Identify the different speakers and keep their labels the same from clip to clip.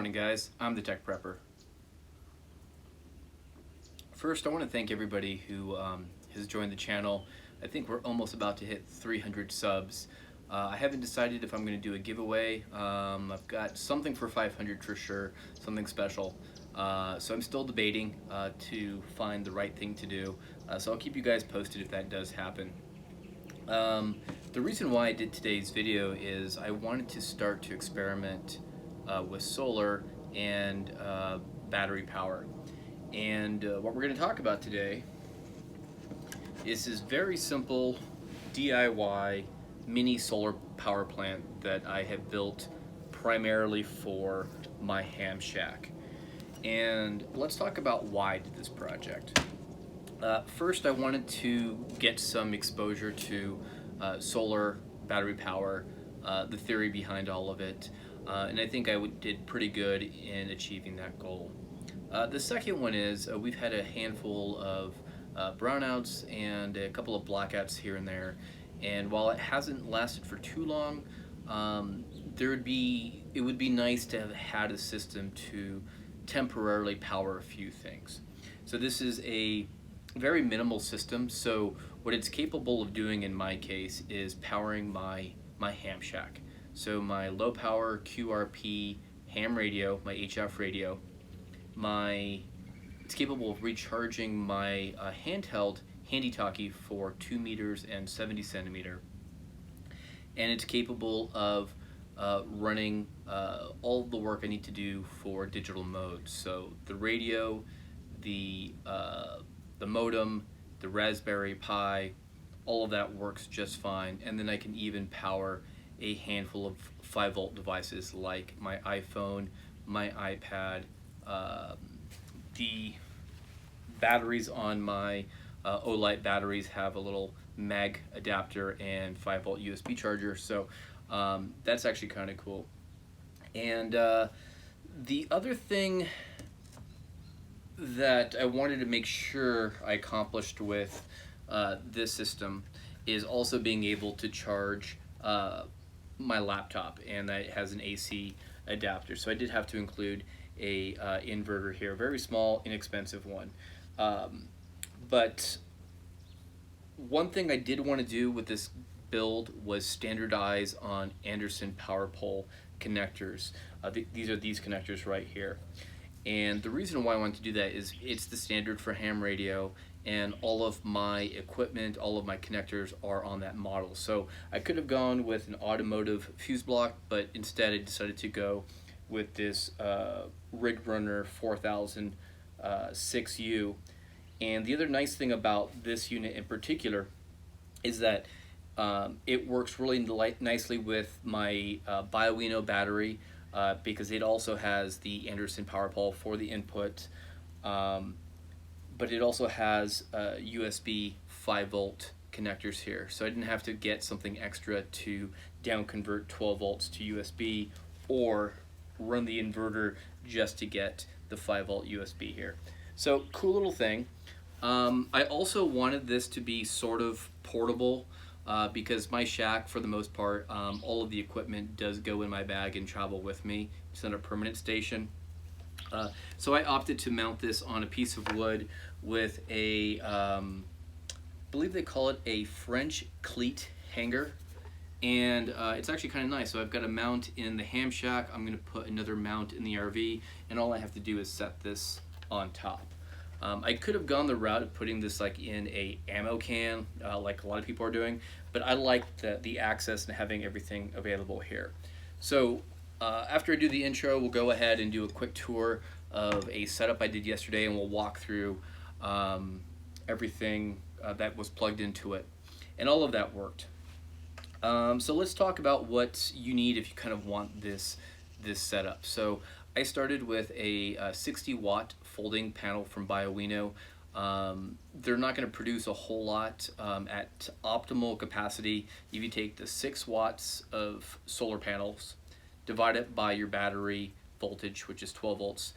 Speaker 1: morning, guys. I'm the Tech Prepper. First, I want to thank everybody who has joined the channel. I think we're almost about to hit 300 subs. I haven't decided if I'm going to do a giveaway. I've got something for 500 for sure, something special. So I'm still debating to find the right thing to do. So I'll keep you guys posted if that does happen. The reason why I did today's video is I wanted to start to experiment with solar and battery power. And what we're going to talk about today is this very simple DIY mini solar power plant that I have built primarily for my ham shack. And let's talk about why I did this project. First, I wanted to get some exposure to solar battery power, the theory behind all of it, and I think I did pretty good in achieving that goal. The second one is we've had a handful of brownouts and a couple of blackouts here and there, and while it hasn't lasted for too long, it would be nice to have had a system to temporarily power a few things. So this is a very minimal system, so what it's capable of doing in my case is powering my ham shack. So my low power QRP ham radio, my HF radio, it's capable of recharging my handheld handy talkie for 2 meters and 70 centimeter, and it's capable of running all the work I need to do for digital modes. So the radio, the modem, the Raspberry Pi, all of that works just fine, and then I can even power a handful of 5-volt devices like my iPhone, my iPad. The batteries on my Olight batteries have a little mag adapter and 5-volt USB charger, so that's actually kind of cool. And the other thing that I wanted to make sure I accomplished with this system is also being able to charge my laptop, and that has an AC adapter. So I did have to include a inverter here, a very small, inexpensive one. But one thing I did want to do with this build was standardize on Anderson power pole connectors. These are these connectors right here. And the reason why I wanted to do that is it's the standard for ham radio, and all of my equipment, all of my connectors are on that model. So I could have gone with an automotive fuse block, but instead I decided to go with this rigrunner 4000 6U. And the other nice thing about this unit in particular is that it works really nicely with my bioenno battery, because it also has the Anderson power pole for the input, but it also has USB 5-volt connectors here, so I didn't have to get something extra to down convert 12 volts to USB or run the inverter just to get the 5-volt USB here. So cool little thing. I also wanted this to be sort of portable, because my shack, for the most part, all of the equipment does go in my bag and travel with me. It's not a permanent station. So I opted to mount this on a piece of wood with a, I believe they call it a French cleat hanger. And it's actually kind of nice. So I've got a mount in the ham shack. I'm going to put another mount in the RV, and all I have to do is set this on top. I could have gone the route of putting this like in a ammo can, like a lot of people are doing, but I like the access and having everything available here. So after I do the intro, we'll go ahead and do a quick tour of a setup I did yesterday, and we'll walk through everything that was plugged into it, and all of that worked. So let's talk about what you need if you kind of want this setup. So I started with a 60-watt folding panel from Bioenno. They're not going to produce a whole lot at optimal capacity. If you take the 6 watts of solar panels, divide it by your battery voltage, which is 12 volts,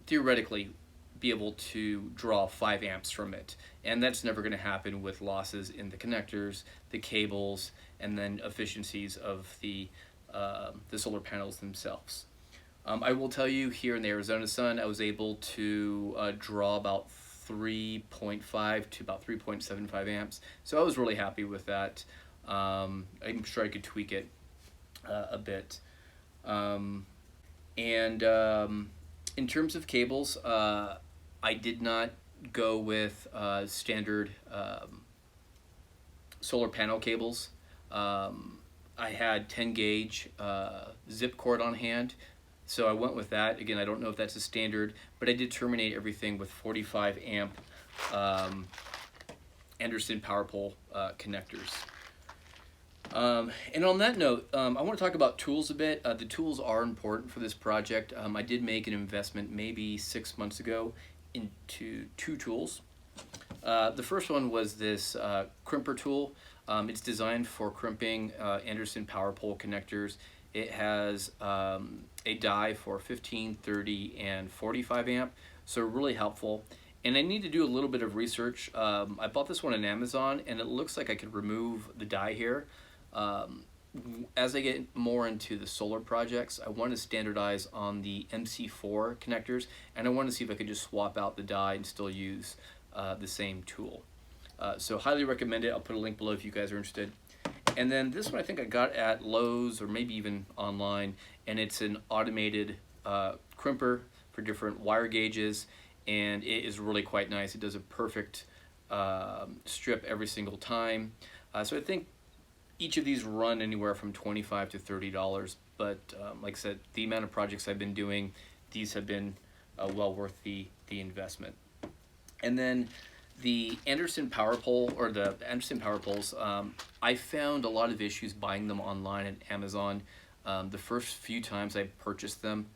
Speaker 1: theoretically be able to draw 5 amps from it. And that's never going to happen with losses in the connectors, the cables, and then efficiencies of the solar panels themselves. I will tell you, here in the Arizona sun, I was able to draw about 3.5 to about 3.75 amps. So I was really happy with that. I'm sure I could tweak it a bit. Um, and in terms of cables, I did not go with standard solar panel cables. I had 10 gauge zip cord on hand, so I went with that. Again, I don't know if that's a standard, but I did terminate everything with 45 amp Anderson power pole connectors. And on that note, I want to talk about tools a bit. The tools are important for this project. I did make an investment maybe 6 months ago into 2 tools. The first one was this crimper tool. It's designed for crimping Anderson power pole connectors. It has a die for 15, 30, and 45 amp, so really helpful. And I need to do a little bit of research. I bought this one on Amazon, and it looks like I could remove the die here. As I get more into the solar projects, I want to standardize on the MC4 connectors, and I want to see if I could just swap out the die and still use the same tool. So highly recommend it. I'll put a link below if you guys are interested. And then this one I think I got at Lowe's or maybe even online, and it's an automated crimper for different wire gauges, and it is really quite nice. It does a perfect strip every single time. So I think each of these run anywhere from $25 to $30, but like I said, the amount of projects I've been doing, these have been well worth the investment. And then the Anderson power pole, or the Anderson power poles, I found a lot of issues buying them online at Amazon. The first few times I purchased them,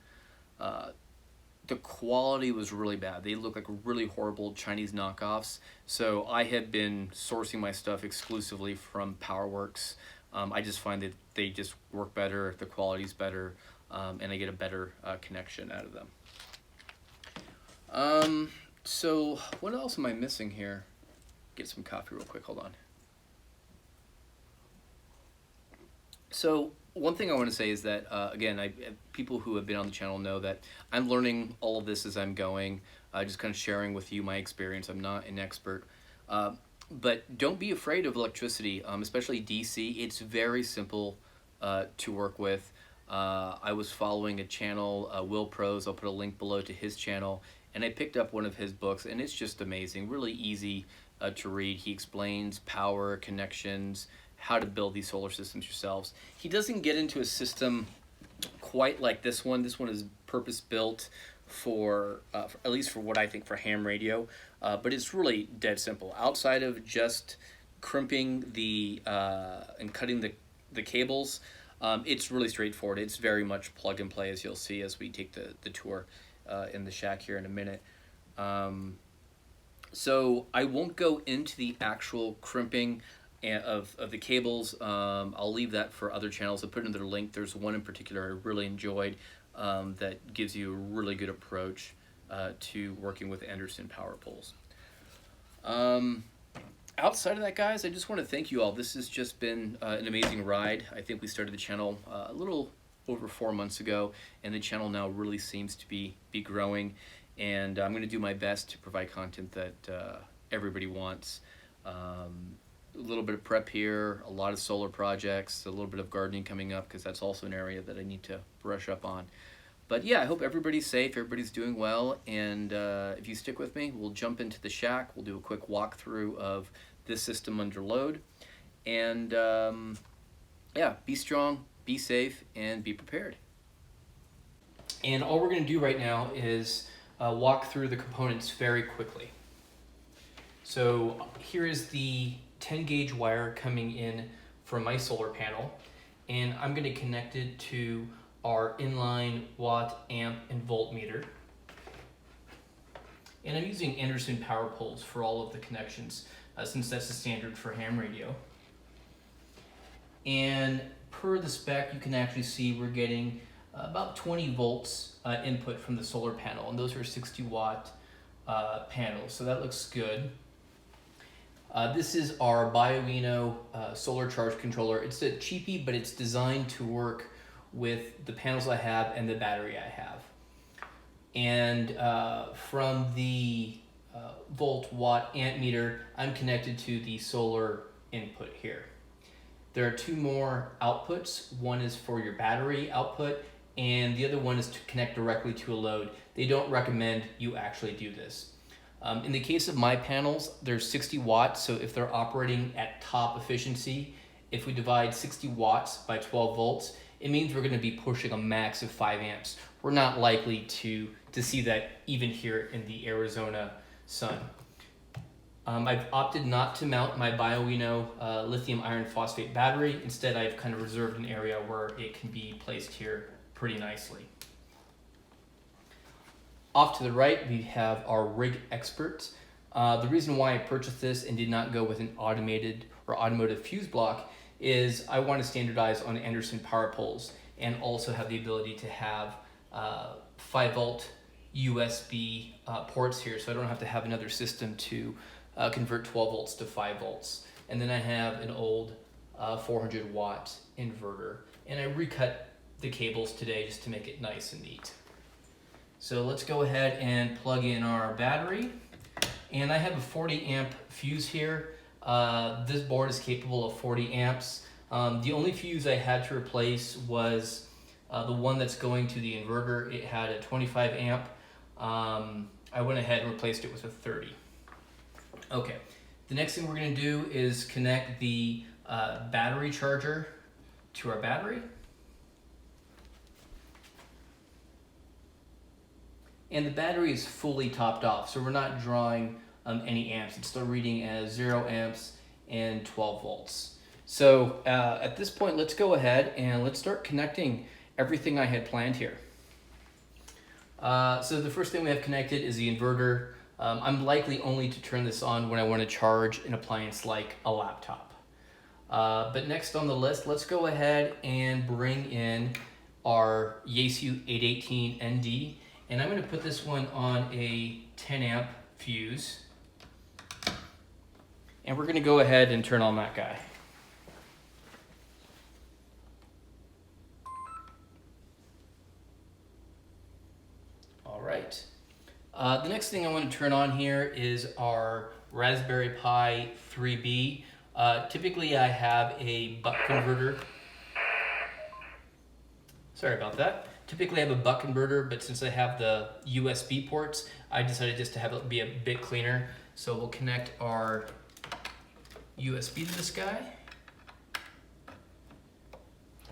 Speaker 1: the quality was really bad. They look like really horrible Chinese knockoffs. So I have been sourcing my stuff exclusively from PowerWorks. I just find that they just work better, the quality's better, and I get a better connection out of them. So what else am I missing here? Get some coffee real quick, hold on. So one thing I want to say is that, again, people who have been on the channel know that I'm learning all of this as I'm going, just kind of sharing with you my experience. I'm not an expert. But don't be afraid of electricity, especially DC. It's very simple to work with. I was following a channel, Will Pros. I'll put a link below to his channel. And I picked up one of his books, and it's just amazing, really easy to read. He explains power, connections, how to build these solar systems yourselves. He doesn't get into a system quite like this one. This one is purpose-built for at least for what I think, for ham radio, but it's really dead simple. Outside of just crimping the and cutting the cables, it's really straightforward. It's very much plug and play, as you'll see as we take the tour in the shack here in a minute. So I won't go into the actual crimping of the cables. I'll leave that for other channels. I'll put another link. There's one in particular I really enjoyed that gives you a really good approach to working with Anderson power poles. Outside of that, guys, I just want to thank you all. This has just been an amazing ride. I think we started the channel a little over 4 months ago, and the channel now really seems to be growing, and I'm going to do my best to provide content that everybody wants. A little bit of prep here, a lot of solar projects, a little bit of gardening coming up, because that's also an area that I need to brush up on. But yeah, I hope everybody's safe, everybody's doing well, and if you stick with me, we'll jump into the shack. We'll do a quick walkthrough of this system under load, and yeah, be strong, be safe, and be prepared. And all we're going to do right now is walk through the components very quickly. So here is the 10 gauge wire coming in from my solar panel, and I'm going to connect it to our inline watt, amp, and voltmeter. And I'm using Anderson power poles for all of the connections, since that's the standard for ham radio. And per the spec, you can actually see we're getting about 20 volts input from the solar panel, and those are 60 watt panels, so that looks good. This is our bioenno solar charge controller. It's a cheapie, but it's designed to work
Speaker 2: with the panels I have and the battery I have. And from the volt watt amp meter, I'm connected to the solar input here. There are two more outputs. One is for your battery output, and the other one is to connect directly to a load. They don't recommend you actually do this. In the case of my panels, they're 60 watts, so if they're operating at top efficiency, if we divide 60 watts by 12 volts, it means we're going to be pushing a max of 5 amps. We're not likely to see that even here in the Arizona sun. I've opted not to mount my bioenno lithium iron phosphate battery. Instead, I've kind of reserved an area where it can be placed here pretty nicely. Off to the right, we have our Rig Expert. The reason why I purchased this and did not go with an automated or automotive fuse block is I want to standardize on Anderson power poles and also have the ability to have 5 volt USB ports here, so I don't have to have another system to convert 12 volts to 5 volts. And then I have an old 400 watt inverter, and I recut the cables today just to make it nice and neat. So let's go ahead and plug in our battery. And I have a 40 amp fuse here. This board is capable of 40 amps. The only fuse I had to replace was the one that's going to the inverter. It had a 25 amp. I went ahead and replaced it with a 30. Okay, the next thing we're going to do is connect the battery charger to our battery. And the battery is fully topped off, so we're not drawing any amps. It's still reading as 0 amps and 12 volts. So at this point, let's go ahead and let's start connecting everything I had planned here. So the first thing we have connected is the inverter. I'm likely only to turn this on when I want to charge an appliance like a laptop. But next on the list, let's go ahead and bring in our yaesu 818 ND. And I'm going to put this one on a 10 amp fuse. And we're going to go ahead and turn on that guy. All right. The next thing I want to turn on here is our Raspberry Pi 3B. Typically I have a buck converter. Sorry about that. Typically I have a buck converter, but since I have the USB ports, I decided just to have it be a bit cleaner. So we'll connect our USB to this guy,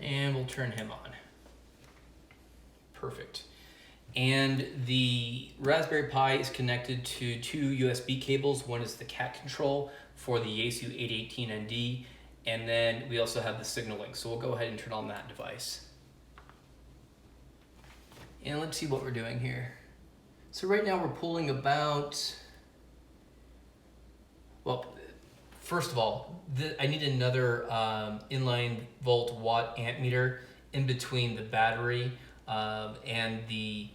Speaker 2: and we'll turn him on. Perfect. And the Raspberry Pi is connected to 2 USB cables. One is the cat control for the yaesu 818 ND, and then we also have the signal link. So we'll go ahead and turn on that device. And let's see what we're doing here. So right now we're pulling about, well, first of all, I need another inline volt watt amp meter in between the battery and the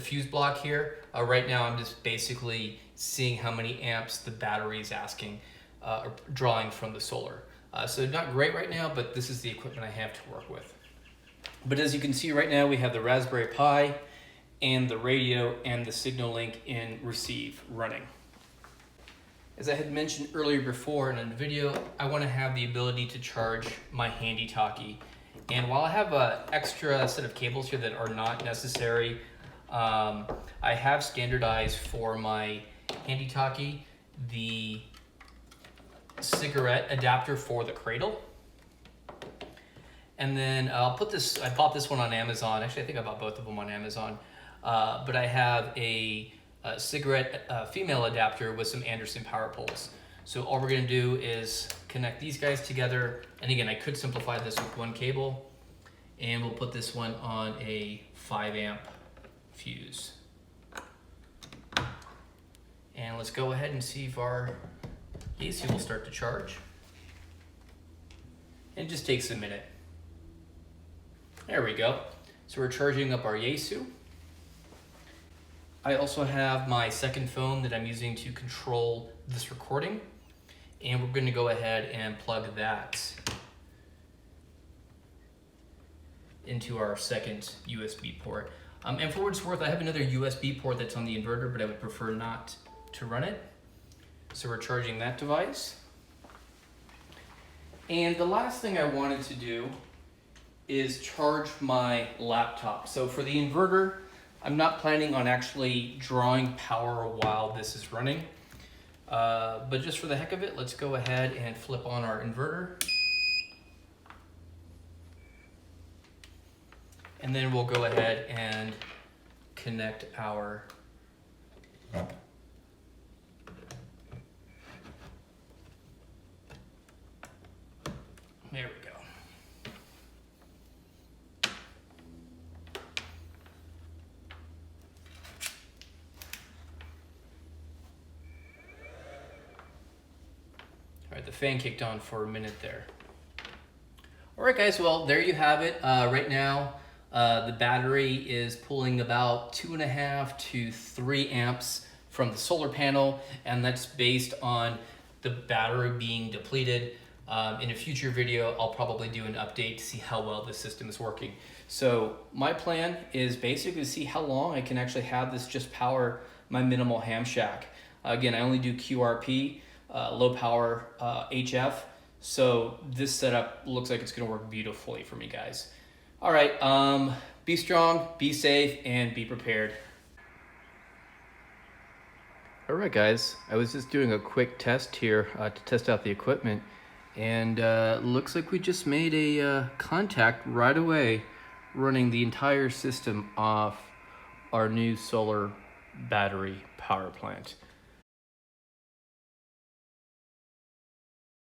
Speaker 2: fuse block here. Right now I'm just basically seeing how many amps the battery is asking, or drawing from the solar. So not great right now, but this is the equipment I have to work with. But as you can see right now, we have the Raspberry Pi and the radio and the signal link in receive running. As I had mentioned earlier before in a video, I want to have the ability to charge my handy talkie. And while I have an extra set of cables here that are not necessary, I have standardized for my handy talkie the cigarette adapter for the cradle. And then I bought this one on Amazon. Actually, I think I bought both of them on Amazon. But I have a cigarette female adapter with some Anderson power poles. So all we're gonna do is connect these guys together. And again, I could simplify this with one cable. And we'll put this one on a 5 amp fuse. And let's go ahead and see if our AC will start to charge. It just takes a minute. There we go. So we're charging up our yaesu. I also have my second phone that I'm using to control this recording. And we're going to go ahead and plug that into our second USB port. And for what it's worth, I have another USB port that's on the inverter, but I would prefer not to run it. So we're charging that device. And the last thing I wanted to do is charge my laptop. So for the inverter, I'm not planning on actually drawing power while this is running. But just for the heck of it, let's go ahead and flip on our inverter. And then we'll go ahead and connect our there we go. All right, the fan kicked on for a minute there. All right, guys, well, there you have it. Right now, the battery is pulling about 2.5 to 3 amps from the solar panel, and that's based on the battery being depleted. In a future video, I'll probably do an update to see how well the system is working. So my plan is basically to see how long I can actually have this just power my minimal ham shack. Again, I only do QRP, low power HF. So this setup looks like it's gonna work beautifully for me, guys. All right, be strong, be safe, and be prepared. All right, guys, I was just doing a quick test here to test out the equipment, and looks like we just made a contact right away, running the entire system off our new solar battery power plant.